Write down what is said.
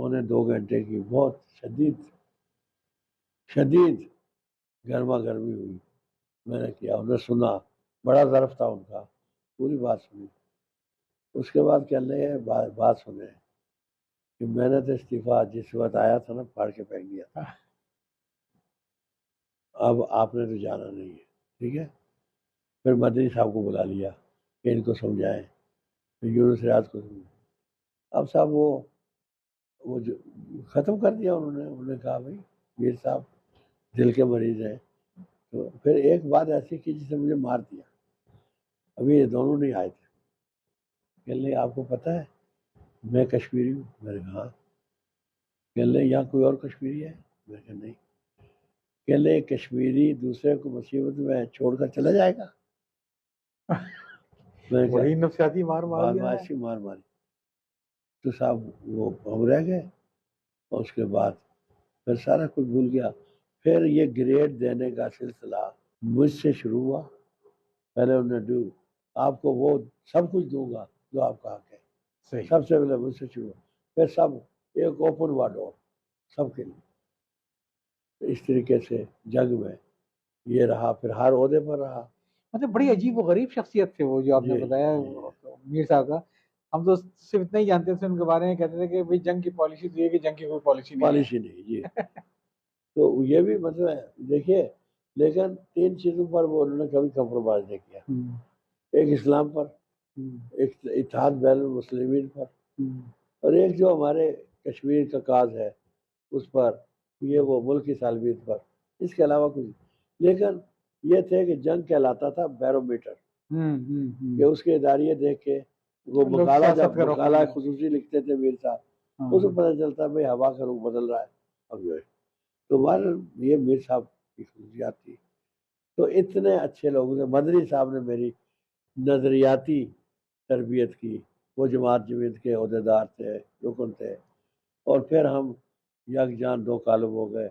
پونے 2 گھنٹے کی بہت شدید گرما گرمی ہوئی. میں نے کیا، انہیں سنا، بڑا ظرف تھا ان کا، پوری بات سنی. اس کے بعد کہنے لگے بات سنیں کہ میں نے تو استعفیٰ جس وقت آیا تھا نا پھاڑ کے پھینک دیا تھا، اب آپ نے تو جانا نہیں ہے، ٹھیک ہے. پھر مدنی صاحب کو بلا لیا کہ ان کو سمجھائیں، پھر یونس ریاض کو سمجھائیں. اب صاحب وہ جو ختم کر دیا انہوں نے کہا بھائی میر صاحب دل کے مریض ہیں. تو پھر ایک بات ایسی کی جس نے مجھے مار دیا. ابھی یہ دونوں نہیں آئے تھے. کہنے لگے آپ کو پتہ ہے میں کشمیری ہوں. میں نے کہا ہاں. کہنے لگے یہاں کوئی اور کشمیری ہے؟ میں نے کہا نہیں. کہنے لگے کشمیری دوسرے کو مصیبت میں چھوڑ کر چلا جائے گا؟ میں نے کہا وہی نفسیاتی مار ماری. تو صاحب وہ ہم رہ گئے، اور اس کے بعد پھر سارا کچھ بھول گیا. پھر یہ گریڈ دینے کا سلسلہ مجھ سے شروع ہوا. پہلے انہوں نے آپ کو وہ سب کچھ دوں گا جو آپ کا حق ہے. صحیح. سب سے پہلے مجھ سے شروع ہوا. پھر سب ایک اوپن ہوا ڈور سب کے لیے. اس طریقے سے جنگ میں یہ رہا، پھر ہر عہدے پر رہا. مطلب بڑی عجیب و غریب شخصیت تھے وہ جو آپ نے بتایا میر صاحب کا. ہم تو صرف اتنا ہی جانتے تھے ان کے بارے میں، کہتے تھے کہ بھئی جنگ کی پالیسی تو یہ کہ جنگ کی کوئی پالیسی نہیں جی. تو یہ بھی مطلب ہے دیکھیے، لیکن 3 چیزوں پر وہ انہوں نے کبھی کمپرومائز نہیں کیا. ایک اسلام پر، ایک اتحاد بین المسلمین پر، اور ایک جو ہمارے کشمیر کا کاز ہے اس پر، یہ وہ ملک کی سالمیت پر. اس کے علاوہ کچھ. لیکن یہ تھے کہ جنگ کہلاتا تھا بیرومیٹر، کہ اس کے اداریے دیکھ کے وہ مقالہ خصوصی لکھتے تھے میر صاحب، اس کو پتہ چلتا بھائی ہوا کا رخ بدل رہا ہے. اب جو ہے تو یہ میر صاحب کی خصوصیات تھی. تو اتنے اچھے لوگوں سے مدنی صاحب نے میری نظریاتی تربیت کی. وہ جماعت جمعیت کے عہدیدار تھے، رکن تھے، اور پھر ہم یکجان 2 کالم ہو گئے.